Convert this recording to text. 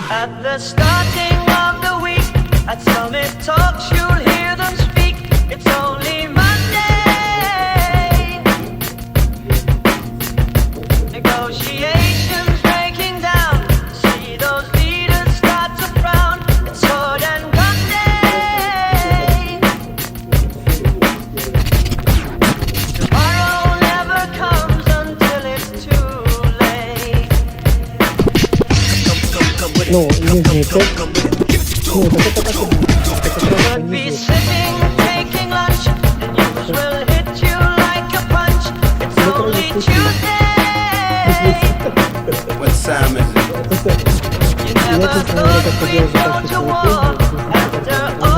At the starting of the week, at Summit Talks, you'll hear them speak. It's only Monday. Negotiations breaking down. See those leaders start to frown. It's sword and gun day. Tomorrow never comes until it's too late. Ну, нижний топ. Ну, так это так. Could be sitting, taking lunch. The news will hit you like a punch. It's only Tuesday. What time is it? You never thought we'd go to war.